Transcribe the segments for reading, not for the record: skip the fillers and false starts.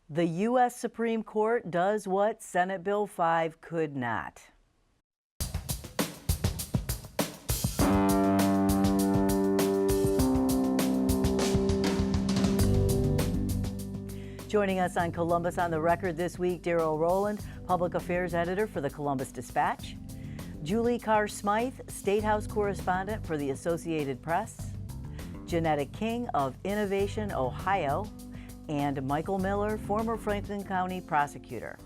The U.S. Supreme Court does what Senate Bill 5 could not. Joining us on Columbus on the Record this week, Darrell Rowland, Public Affairs Editor for the Columbus Dispatch, Julie Carr-Smythe, State House Correspondent for the Associated Press, Janetta King of Innovation, Ohio, and Michael Miller, former Franklin County prosecutor.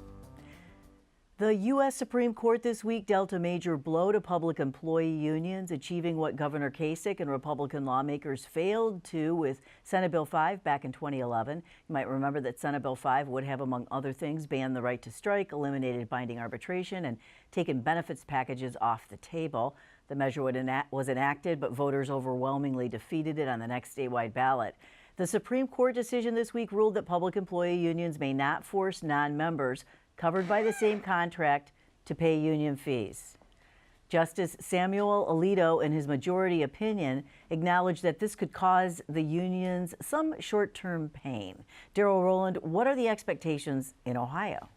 The U.S. Supreme Court this week dealt a major blow to public employee unions, achieving what Governor Kasich and Republican lawmakers failed to with Senate Bill 5 back in 2011. You might remember that Senate Bill 5 would have, among other things, banned the right to strike, eliminated binding arbitration, and taken benefits packages off the table. The measure was enacted, but voters overwhelmingly defeated it on the next statewide ballot. The Supreme Court decision this week ruled that public employee unions may not force non-members covered by the same contract to pay union fees. Justice Samuel Alito, in his majority opinion, acknowledged that this could cause the unions some short-term pain. Darrell Rowland, what are the expectations in Ohio?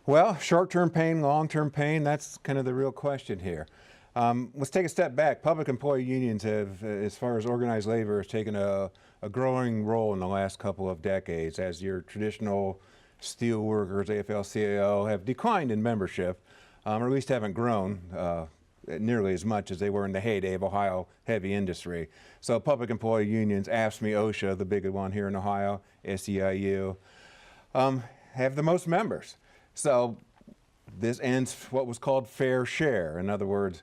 Well, short-term pain, long-term pain, that's kind of the real question here. Let's take a step back. Public employee unions have, as far as organized labor, has taken a growing role in the last couple of decades as your traditional steel workers, AFL-CIO, have declined in membership, or at least haven't grown nearly as much as they were in the heyday of Ohio heavy industry. So public employee unions, AFSCME, OSHA, the big one here in Ohio, SEIU, have the most members. So this ends what was called fair share. In other words,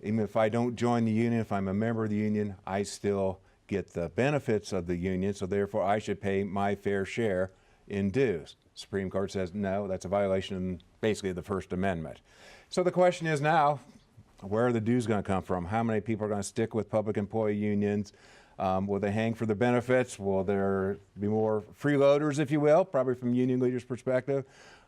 even if I don't join the union, if I'm a member of the union, I still get the benefits of the union, so therefore I should pay my fair share in dues. Supreme Court says no, that's a violation of basically the First Amendment. So the question is now, where are the dues going to come from? How many people are going to stick with public employee unions? Will they hang for the benefits? Will there be more freeloaders, if you will, probably from union leaders' perspective?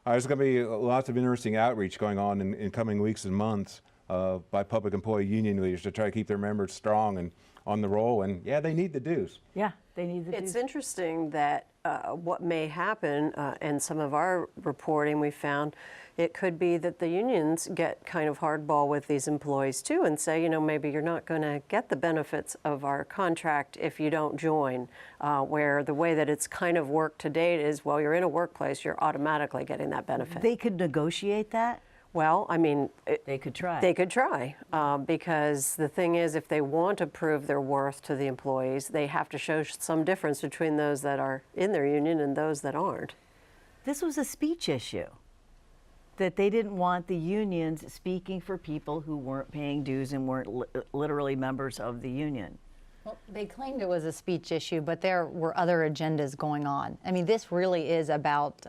There's going to be lots of interesting outreach going on in coming weeks and months by public employee union leaders to try to keep their members strong and on the roll, and yeah, they need the dues. Yeah, they need the dues. It's interesting that what may happen, and some of our reporting we found, it could be that the unions get kind of hardball with these employees too and say, you know, maybe you're not going to get the benefits of our contract if you don't join, where the way that it's kind of worked to date is, well, you're in a workplace, you're automatically getting that benefit. They could negotiate that? Well, I mean, they could try. They could try, because the thing is, if they want to prove their worth to the employees, they have to show some difference between those that are in their union and those that aren't. This was a speech issue, that they didn't want the unions speaking for people who weren't paying dues and weren't literally members of the union. Well, they claimed it was a speech issue, but there were other agendas going on. I mean, this really is about,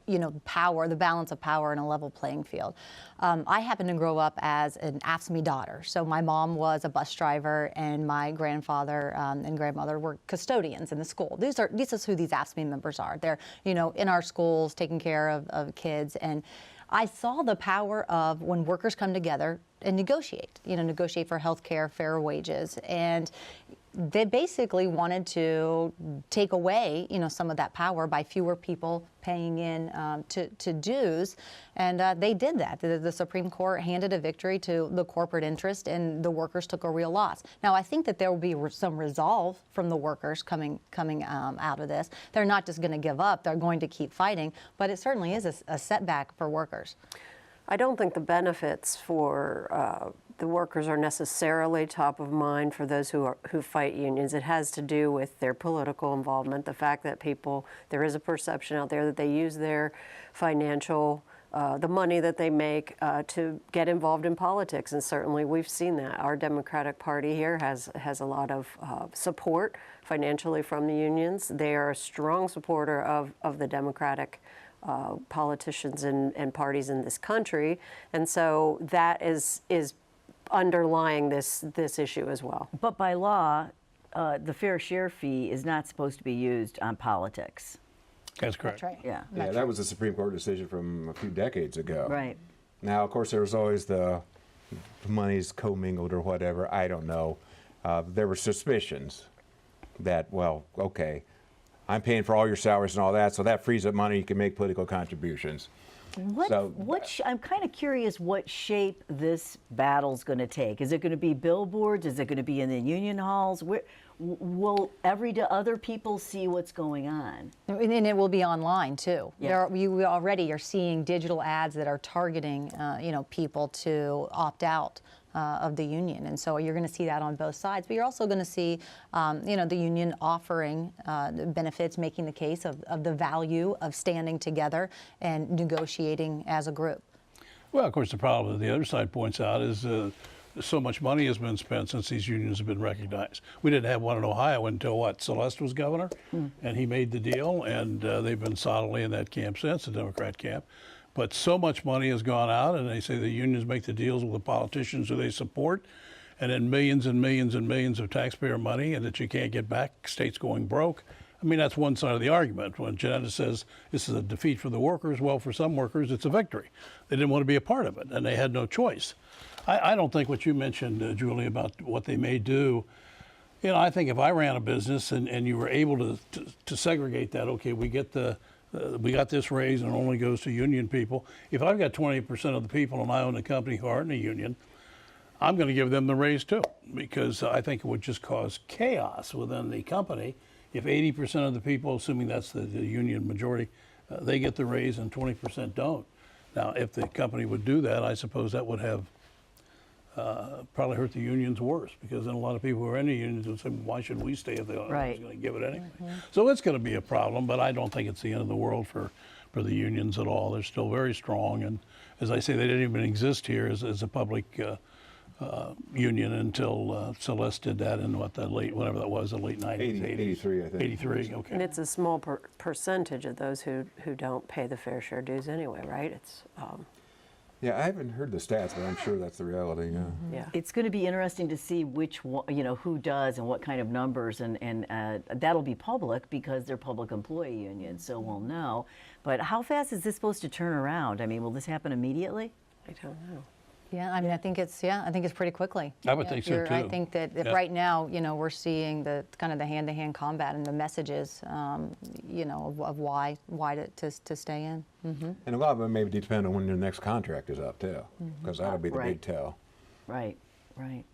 you know, power, the balance of power in a level playing field. I happen to grow up as an AFSCME daughter. So my mom was a bus driver, and my grandfather and grandmother were custodians in the school. This is who these AFSCME members are. They're, you know, in our schools, taking care of kids. And I saw the power of when workers come together and negotiate, you know, negotiate for health care, fair wages. And they basically wanted to take away, you know, some of that power by fewer people paying in to dues. And they did that. The Supreme Court handed a victory to the corporate interest, and the workers took a real loss. Now, I think that there will be some resolve from the workers coming out of this. They're not just going to give up. They're going to keep fighting. But it certainly is a setback for workers. I don't think the benefits for the workers are necessarily top of mind for those who fight unions. It has to do with their political involvement, the fact that there is a perception out there that they use their financial, the money that they make to get involved in politics, and certainly we've seen that. Our Democratic Party here has a lot of support financially from the unions. They are a strong supporter of the Democratic politicians and parties in this country, and so that is underlying this issue as well. But by law, the fair share fee is not supposed to be used on politics. That's correct. That's right. Yeah. Yeah, that was a Supreme Court decision from a few decades ago. Right. Now, of course, there was always the money's commingled or whatever. I don't know. There were suspicions that, well, okay, I'm paying for all your salaries and all that, so that frees up money you can make political contributions. I'm kind of curious what shape this battle's going to take. Is it going to be billboards? Is it going to be in the union halls? Will other people see what's going on? And it will be online too. Yeah. You already are seeing digital ads that are targeting, people to opt out of the union, and so you're going to see that on both sides. But you're also going to see, the union offering the benefits, making the case of the value of standing together and negotiating as a group. Well, of course, the problem that the other side points out is so much money has been spent since these unions have been recognized. We didn't have one in Ohio until Celeste was governor, and he made the deal, and they've been solidly in that camp since, the Democrat camp. But so much money has gone out, and they say the unions make the deals with the politicians who they support, and then millions and millions and millions of taxpayer money, and that you can't get back, states going broke. I mean, that's one side of the argument. When Janetta says this is a defeat for the workers, well, for some workers, it's a victory. They didn't want to be a part of it, and they had no choice. I don't think what you mentioned, Julie, about what they may do, I think if I ran a business and you were able to segregate that, okay, we got this raise and it only goes to union people. If I've got 20% of the people and I own a company who aren't in a union, I'm going to give them the raise too, because I think it would just cause chaos within the company if 80% of the people, assuming that's the union majority, they get the raise and 20% don't. Now, if the company would do that, I suppose that would have probably hurt the unions worse, because then a lot of people who are in the unions would say, why should we stay if they're Right. going to give it anyway? So it's going to be a problem, but I don't think it's the end of the world for the unions at all. They're still very strong, and as I say, they didn't even exist here as a public union until Celeste did that in the late 90s, 83, I think. 83, okay. And it's a small percentage of those who don't pay the fair share dues anyway, right? It's, Yeah, I haven't heard the stats, but I'm sure that's the reality. Yeah. yeah. It's going to be interesting to see which one, who does and what kind of numbers, and that'll be public because they're public employee unions, so we'll know. But how fast is this supposed to turn around? I mean, will this happen immediately? I don't know. Yeah, I mean, I think it's pretty quickly. I would think so, I too. think that Yeah. right now, we're seeing the kind of the hand-to-hand combat and the messages, of why to stay in. And a lot of it may depend on when your next contract is up too, because that'll be the Right. big tell. Right, right.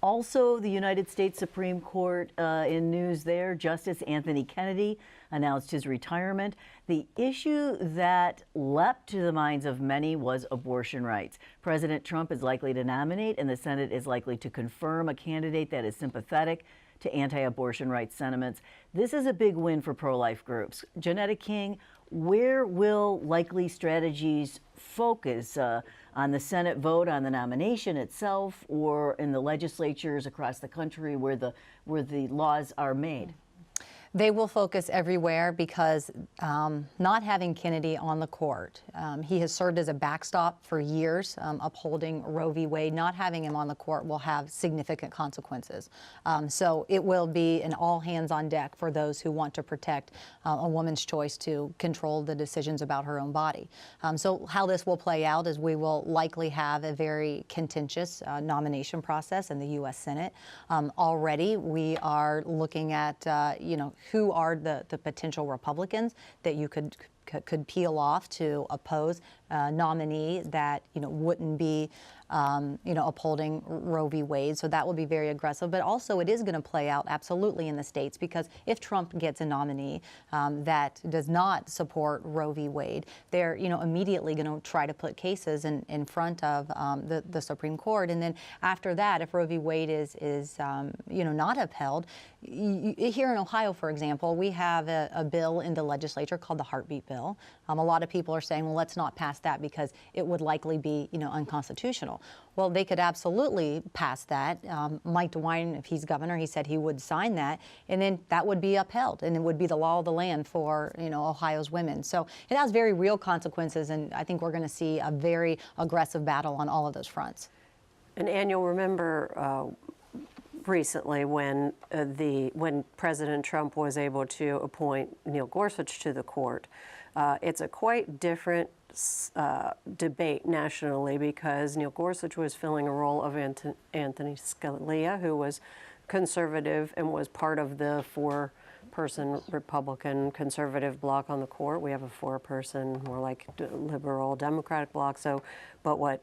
Also, the United States Supreme Court, in news there, Justice Anthony Kennedy announced his retirement. The issue that leapt to the minds of many was abortion rights. President Trump is likely to nominate, and the Senate is likely to confirm a candidate that is sympathetic to anti-abortion rights sentiments. This is a big win for pro-life groups. Janetta King, where will likely strategies focus? On the Senate vote, on the nomination itself, or in the legislatures across the country where the laws are made? They will focus everywhere because not having Kennedy on the court, he has served as a backstop for years, upholding Roe v. Wade. Not having him on the court will have significant consequences. So it will be an all hands on deck for those who want to protect a woman's choice to control the decisions about her own body. So how this will play out is we will likely have a very contentious nomination process in the U.S. Senate. Already we are looking at, who are the potential Republicans that you could peel off to oppose a nominee that wouldn't be upholding Roe v. Wade. So that will be very aggressive. But also it is going to play out absolutely in the states, because if Trump gets a nominee that does not support Roe v. Wade, they're immediately going to try to put cases in front of the Supreme Court. And then after that, if Roe v. Wade is not upheld, here in Ohio, for example, we have a bill in the legislature called the Heartbeat Bill. A lot of people are saying, well, let's not pass that because it would likely be unconstitutional. Well, they could absolutely pass that. Mike DeWine, if he's governor, he said he would sign that, and then that would be upheld, and it would be the law of the land for Ohio's women. So it has very real consequences, and I think we're going to see a very aggressive battle on all of those fronts. And Ann, you'll remember recently when President Trump was able to appoint Neil Gorsuch to the court. It's a quite different debate nationally, because Neil Gorsuch was filling a role of Anthony Scalia, who was conservative and was part of the four 4-person Republican conservative bloc on the court. We have a 4-person more like liberal Democratic bloc. So, but what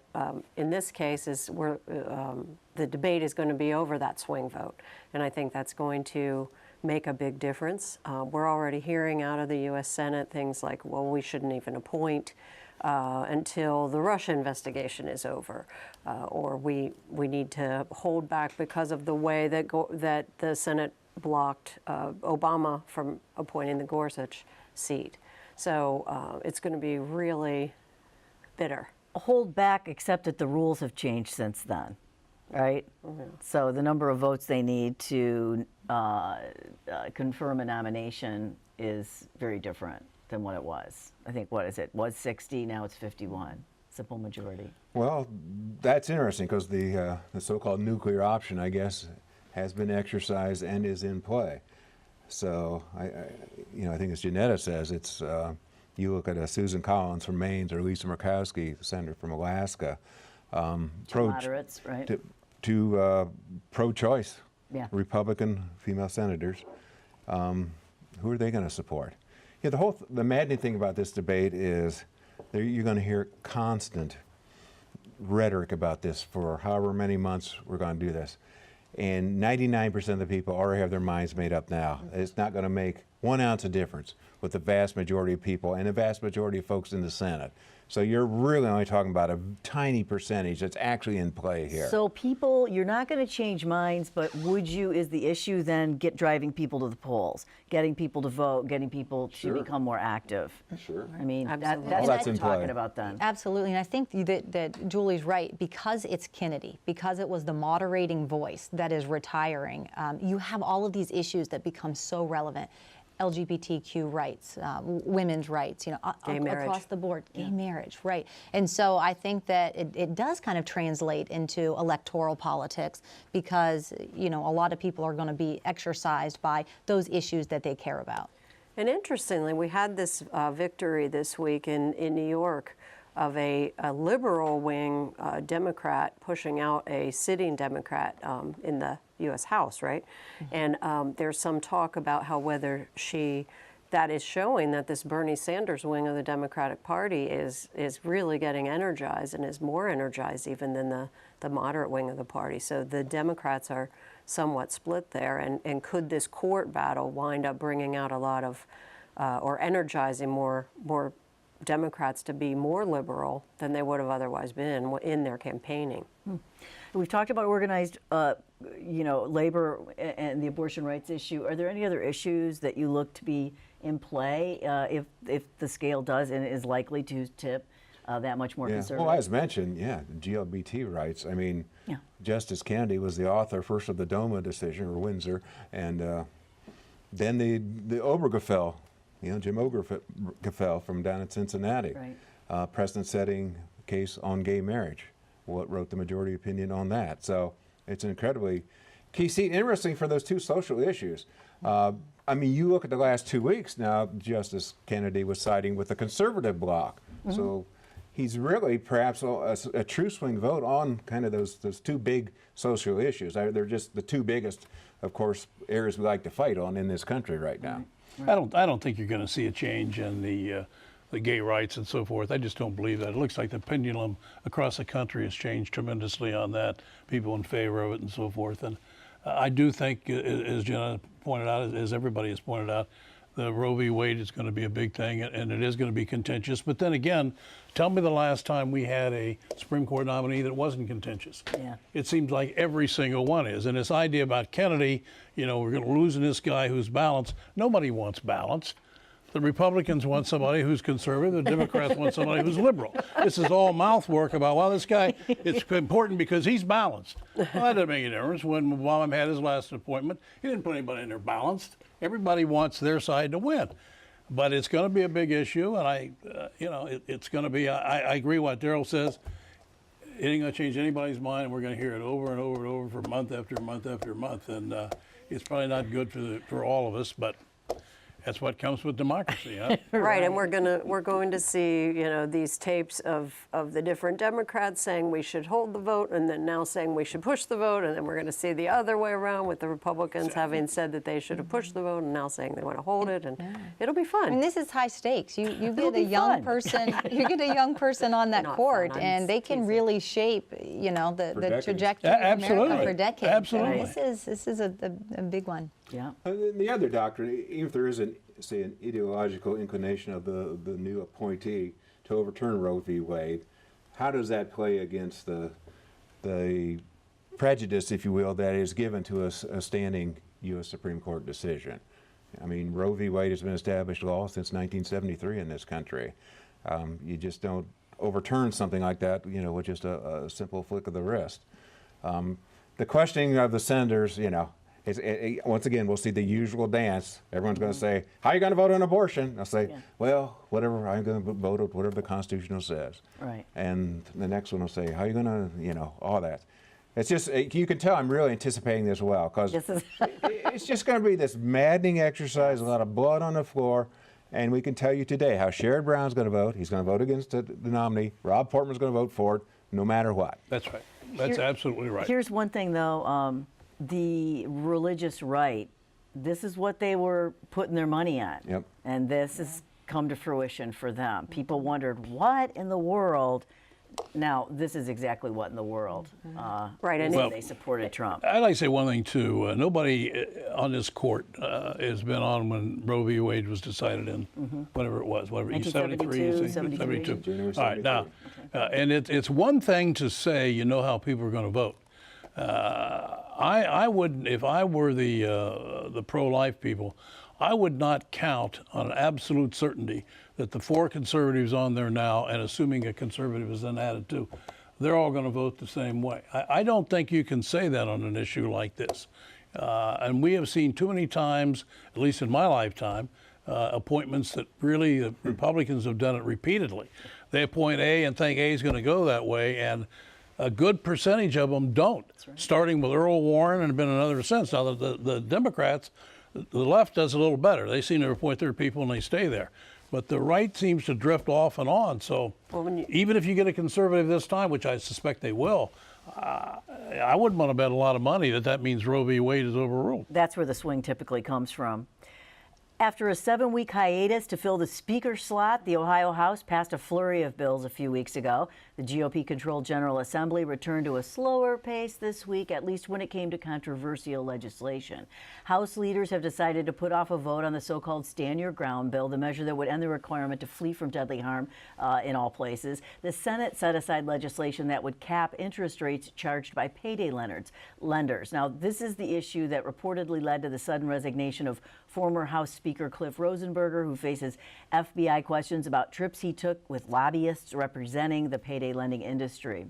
in this case is the debate is going to be over that swing vote, and I think that's going to make a big difference. We're already hearing out of the U.S. Senate things like, well, we shouldn't even appoint until the Russia investigation is over, or we need to hold back because of the way that the Senate blocked Obama from appointing the Gorsuch seat. So it's going to be really bitter. Hold back, except that the rules have changed since then, right? So the number of votes they need to confirm a nomination is very different than what it was. I think, what is it, was 60, now it's 51, simple majority. Well, that's interesting because the so-called nuclear option, I guess, has been exercised and is in play. So, I think as Janetta says, it's you look at Susan Collins from Maine or Lisa Murkowski, the senator from Alaska, Moderates, right? to pro-choice Yeah. Republican female senators. Who are they going to support? Yeah, the maddening thing about this debate is you're going to hear constant rhetoric about this for however many months we're going to do this. And 99% of the people already have their minds made up now. It's not going to make 1 ounce of difference with the vast majority of people and the vast majority of folks in the Senate. So you're really only talking about a tiny percentage that's actually in play here. So people, you're not going to change minds, but is the issue then driving people to the polls, getting people to vote, getting people to become more active? Sure. I mean, Absolutely. that's Well, what that's we're in talking play. about then. Absolutely, and I think that Julie's right. Because it's Kennedy, because it was the moderating voice that is retiring, you have all of these issues that become so relevant. LGBTQ rights, women's rights, Gay marriage. across the board, gay marriage, right. And so I think that it does kind of translate into electoral politics because, a lot of people are going to be exercised by those issues that they care about. And interestingly, we had this victory this week in New York of a liberal wing Democrat pushing out a sitting Democrat in the U.S. House, right? And there's some talk about how that is showing that this Bernie Sanders wing of the Democratic Party is really getting energized and is more energized even than the moderate wing of the party. So the Democrats are somewhat split there. And could this court battle wind up bringing out a lot of, or energizing more Democrats to be more liberal than they would have otherwise been in their campaigning? We've talked about organized, labor and the abortion rights issue. Are there any other issues that you look to be in play if the scale does and is likely to tip that much more conservative? Well, as mentioned, GLBT rights. I mean, Justice Kennedy was the author first of the DOMA decision, or Windsor, and then the Obergefell, Jim Obergefell from down in Cincinnati, Right. precedent-setting case on gay marriage. Wrote the majority opinion on that. So it's an incredibly key seat. Interesting for those two social issues. You look at the last 2 weeks now, Justice Kennedy was siding with the conservative bloc. Mm-hmm. So he's really perhaps a true swing vote on kind of those two big social issues. They're just the two biggest, of course, areas we like to fight on in this country right now. Right. I don't think you're going to see a change in the gay rights and so forth. I just don't believe that. It looks like the pendulum across the country has changed tremendously on that, people in favor of it and so forth. And I do think, as Jenna pointed out, as everybody has pointed out, the Roe v. Wade is going to be a big thing, and it is going to be contentious. But then again, tell me the last time we had a Supreme Court nominee that wasn't contentious. Yeah. It seems like every single one is. And this idea about Kennedy, we're going to lose this guy who's balanced. Nobody wants balance. The Republicans want somebody who's conservative. The Democrats want somebody who's liberal. This is all mouth work about, this guy, it's important because he's balanced. Well, that didn't make any difference. When Obama had his last appointment, he didn't put anybody in there balanced. Everybody wants their side to win. But it's going to be a big issue, and it's going to be, I agree with what Daryl says. It ain't going to change anybody's mind, and we're going to hear it over and over and over for month after month after month. And it's probably not good for all of us, but That's what comes with democracy, huh? Right, and we're going to see, you know, these tapes of the different Democrats saying we should hold the vote, and then now saying we should push the vote, and then we're going to see the other way around with the Republicans having said that they should have pushed the vote, and now saying they want to hold it, and it'll be fun. I mean, this is high stakes. You get be a young fun. person, you get a young person on that Not court, fun, I'm and they can teasing. really shape, you know, the decades. trajectory of America Absolutely. for decades. Absolutely. And this is a big one. Yeah. The other doctrine, even if there is an ideological inclination of the new appointee to overturn Roe v. Wade, how does that play against the prejudice, if you will, that is given to a standing U.S. Supreme Court decision? I mean, Roe v. Wade has been established law since 1973 in this country. You just don't overturn something like that, you know, with just a simple flick of the wrist. The questioning of the senators, you know, once again, we'll see the usual dance. Everyone's going to say, how are you going to vote on abortion? I'll say, well, whatever, I'm going to vote whatever the Constitution says. Right. And the next one will say, how are you going to, you know, all that. It's just, you can tell I'm really anticipating this well, because This is it's just going to be this maddening exercise, a lot of blood on the floor. And we can tell you today how Sherrod Brown's going to vote. He's going to vote against the nominee. Rob Portman's going to vote for it, no matter what. That's right. That's absolutely right. Here's one thing, though. The religious right, this is what they were putting their money on. Yep. And this has come to fruition for them. People wondered, what in the world? Now, this is exactly what in the world. Right, and reason they supported Trump. I'd like to say one thing, too. Nobody on this court has been on when Roe v. Wade was decided in, whatever it was, whatever, 1972, 72. January All right, now, and it's one thing to say you know how people are going to vote. I would, if I were the pro-life people, I would not count on absolute certainty that the 4 conservatives on there now, and assuming a conservative is then added too, they're all going to vote the same way. I don't think you can say that on an issue like this. And we have seen too many times, at least in my lifetime, appointments that really the Republicans have done it repeatedly. They appoint A and think A is going to go that way, and a good percentage of them don't, starting with Earl Warren and been another since. Now, the Democrats, the left does a little better. They seem to appoint their people and they stay there. But the right seems to drift off and on. So even if you get a conservative this time, which I suspect they will, I wouldn't want to bet a lot of money that means Roe v. Wade is overruled. That's where the swing typically comes from. After a 7-week hiatus to fill the speaker slot, the Ohio House passed a flurry of bills a few weeks ago. The GOP-controlled General Assembly returned to a slower pace this week, at least when it came to controversial legislation. House leaders have decided to put off a vote on the so-called Stand Your Ground bill, the measure that would end the requirement to flee from deadly harm in all places. The Senate set aside legislation that would cap interest rates charged by payday lenders. Now, this is the issue that reportedly led to the sudden resignation of former House Speaker Cliff Rosenberger, who faces FBI questions about trips he took with lobbyists representing the payday lending industry.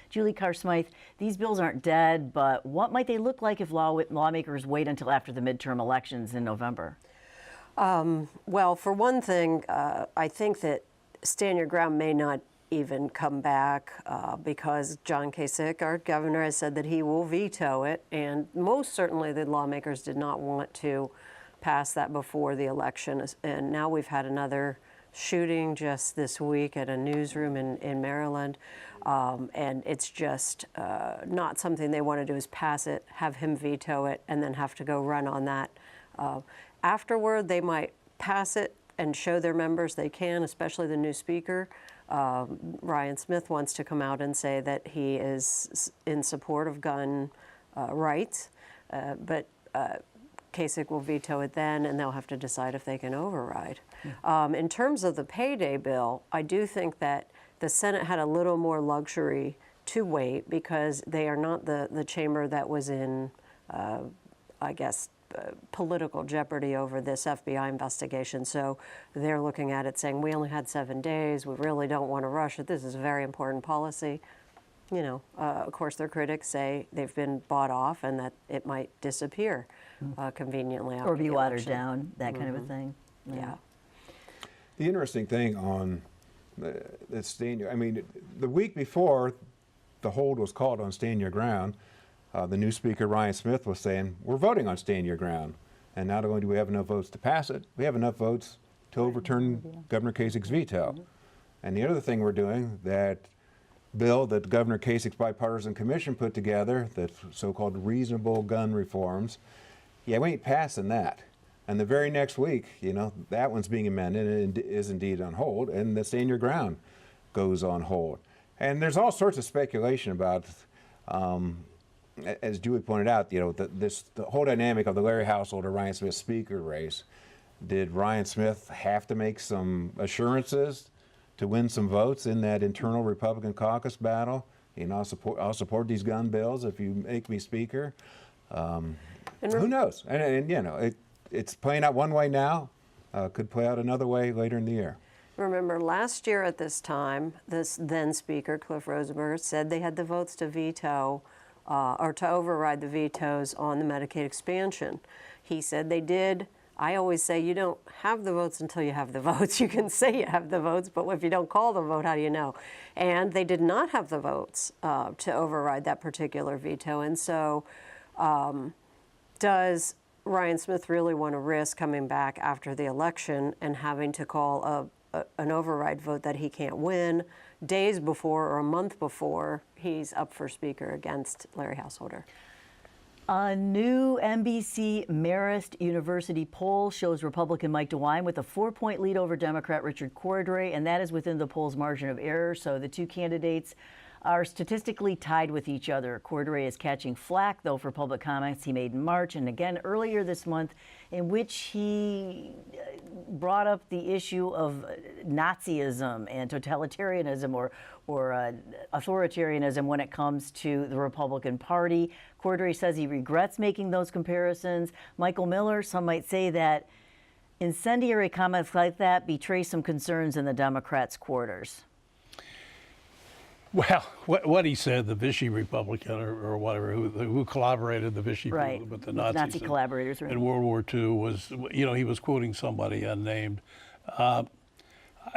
Julie Carr Smythe, these bills aren't dead, but what might they look like if lawmakers wait until after the midterm elections in November? Well, for one thing, I think that Stand Your Ground may not even come back because John Kasich, our governor, has said that he will veto it, and most certainly the lawmakers did not want to pass that before the election. And now we've had another shooting just this week at a newsroom in Maryland, and it's just not something they want to do is pass it, have him veto it, and then have to go run on that. Afterward, they might pass it and show their members they can, especially the new speaker. Ryan Smith wants to come out and say that he is in support of gun rights, but Kasich will veto it then, and they'll have to decide if they can override. In terms of the payday bill, I do think that the Senate had a little more luxury to wait because they are not the chamber that was in, I guess, political jeopardy over this FBI investigation. So they're looking at it saying, we only had 7 days. We really don't want to rush it. This is a very important policy. You know, of course, their critics say they've been bought off and that it might disappear conveniently after Or be the watered election. down, that kind of a thing? Yeah. The interesting thing on the Stand Your, I mean, the week before the hold was called on Stand Your Ground, the new speaker, Ryan Smith, was saying, we're voting on Stand Your Ground. And not only do we have enough votes to pass it, we have enough votes to overturn Governor Kasich's veto. And the other thing we're doing, that bill that Governor Kasich's bipartisan commission put together, the so-called reasonable gun reforms, yeah, we ain't passing that. And the very next week, you know, that one's being amended and is indeed on hold, and the Stand Your Ground goes on hold. And there's all sorts of speculation about, as Julie pointed out, you know, the whole dynamic of the Larry Householder, Ryan Smith speaker race. Did Ryan Smith have to make some assurances to win some votes in that internal Republican caucus battle? You know, I'll support these gun bills if you make me speaker. Who knows? And you know, it's playing out one way now. Could play out another way later in the year. Remember, last year at this time, this then Speaker, Cliff Rosenberger, said they had the votes to veto or to override the vetoes on the Medicaid expansion. He said they did. I always say you don't have the votes until you have the votes. You can say you have the votes, but if you don't call the vote, how do you know? And they did not have the votes to override that particular veto. And so does Ryan Smith really want to risk coming back after the election and having to call an override vote that he can't win days before or a month before he's up for Speaker against Larry Householder? A new NBC Marist University poll shows Republican Mike DeWine with a 4-point lead over Democrat Richard Cordray, and that is within the poll's margin of error. So the two candidates are statistically tied with each other. Cordray is catching flack, though, for public comments he made in March and again earlier this month, in which he brought up the issue of Nazism and totalitarianism or authoritarianism when it comes to the Republican Party. Cordray says he regrets making those comparisons. Michael Miller, some might say that incendiary comments like that betray some concerns in the Democrats' quarters. Well, what he said, the Vichy Republican or whatever, who collaborated the Vichy Right. with the With Nazis Nazi collaborators, right. in World War II was, you know, he was quoting somebody unnamed.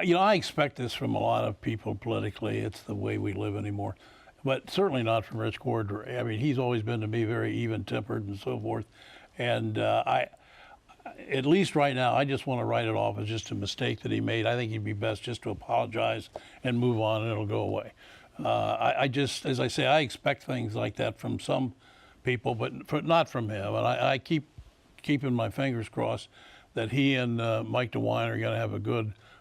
You know, I expect this from a lot of people politically. It's the way we live anymore. But certainly not from Rich Cordray. I mean, he's always been to me very even-tempered and so forth. And at least right now, I just want to write it off as just a mistake that he made. I think he'd be best just to apologize and move on, and it'll go away. I just, as I say, I expect things like that from some people, but not from him. And I keep keeping my fingers crossed that he and Mike DeWine are going to have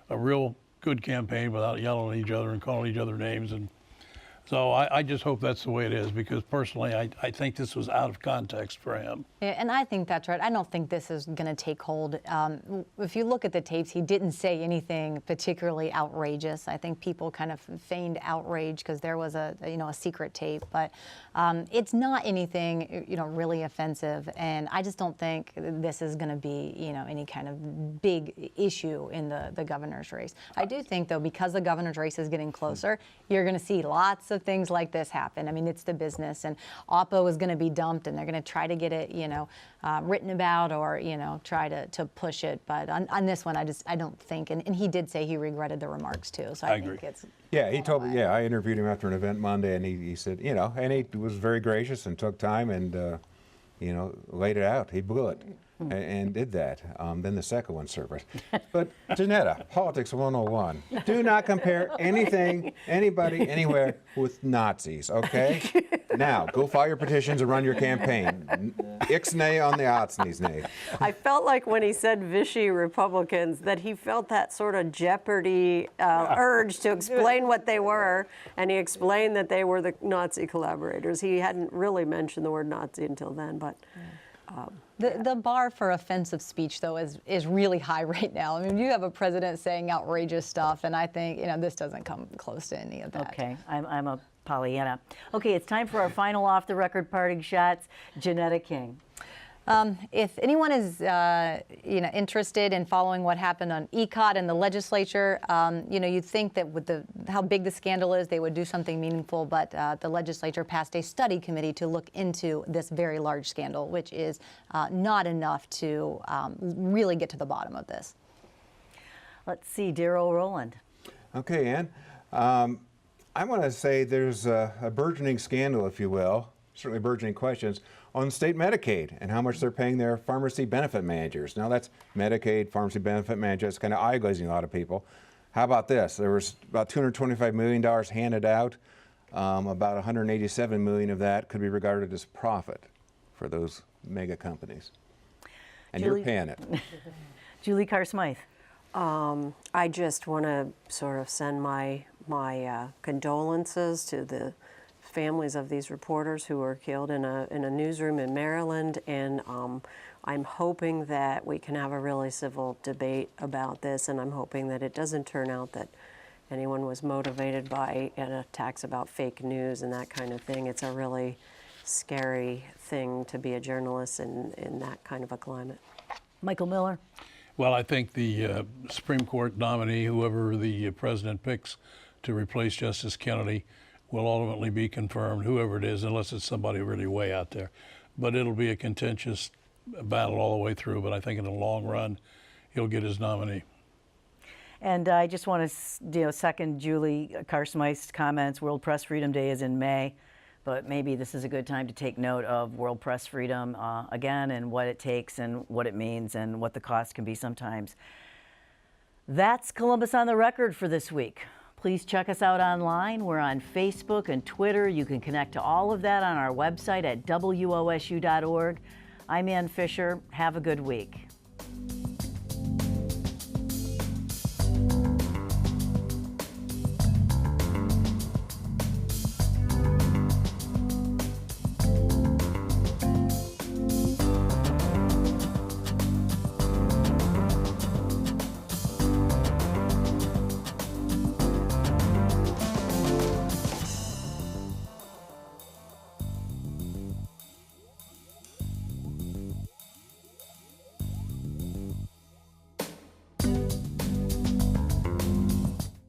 a real good campaign without yelling at each other and calling each other names. And so I just hope that's the way it is, because personally, I think this was out of context for him. Yeah, and I think that's right. I don't think this is going to take hold. If you look at the tapes, he didn't say anything particularly outrageous. I think people kind of feigned outrage because there was a secret tape, but it's not anything really offensive. And I just don't think this is going to be any kind of big issue in the governor's race. I do think, though, because the governor's race is getting closer, you're going to see lots of things like this happen. I mean, it's the business, and Oppo is going to be dumped, and they're going to try to get it, written about or, try to push it. But on this one, I don't think, and he did say he regretted the remarks too. So I agree. think it's. Yeah, he told me, yeah, I interviewed him after an event Monday, and he said, and he was very gracious and took time and, laid it out. He blew it and did that. Then the second one surfaced. But Janetta, Politics 101. Do not compare anything, anybody, anywhere with Nazis, okay? Now, go file your petitions and run your campaign. Ixnay on the Otsneys nay. I felt like when he said Vichy Republicans that he felt that sort of Jeopardy urge to explain what they were, and he explained that they were the Nazi collaborators. He hadn't really mentioned the word Nazi until then, but... The bar for offensive speech, though, is really high right now. I mean, you have a president saying outrageous stuff, and I think this doesn't come close to any of that. Okay, I'm a Pollyanna. Okay, it's time for our final off-the-record parting shots. Janetta King. If anyone is, interested in following what happened on ECOT and the legislature, you'd think that with how big the scandal is, they would do something meaningful. But the legislature passed a study committee to look into this very large scandal, which is not enough to really get to the bottom of this. Let's see, Darrell Rowland. Okay, Ann. I want to say there's a burgeoning scandal, if you will, certainly burgeoning questions on state Medicaid and how much they're paying their pharmacy benefit managers. Now that's Medicaid, pharmacy benefit managers, kind of eye-glazing a lot of people. How about this? There was about $225 million handed out. About $187 million of that could be regarded as profit for those mega companies. And Julie- you're paying it. Julie Carr Smythe. I just want to sort of send my condolences to the families of these reporters who were killed in a newsroom in Maryland, and I'm hoping that we can have a really civil debate about this, and I'm hoping that it doesn't turn out that anyone was motivated by attacks about fake news and that kind of thing. It's a really scary thing to be a journalist in that kind of a climate. Michael Miller. Well, I think the Supreme Court nominee, whoever the president picks to replace Justice Kennedy, will ultimately be confirmed, whoever it is, unless it's somebody really way out there. But it'll be a contentious battle all the way through, but I think in the long run, he'll get his nominee. And I just want to second Julie Carr Smythe's comments. World Press Freedom Day is in May, but maybe this is a good time to take note of World Press Freedom again, and what it takes and what it means and what the cost can be sometimes. That's Columbus on the Record for this week. Please check us out online. We're on Facebook and Twitter. You can connect to all of that on our website at WOSU.org. I'm Ann Fisher. Have a good week.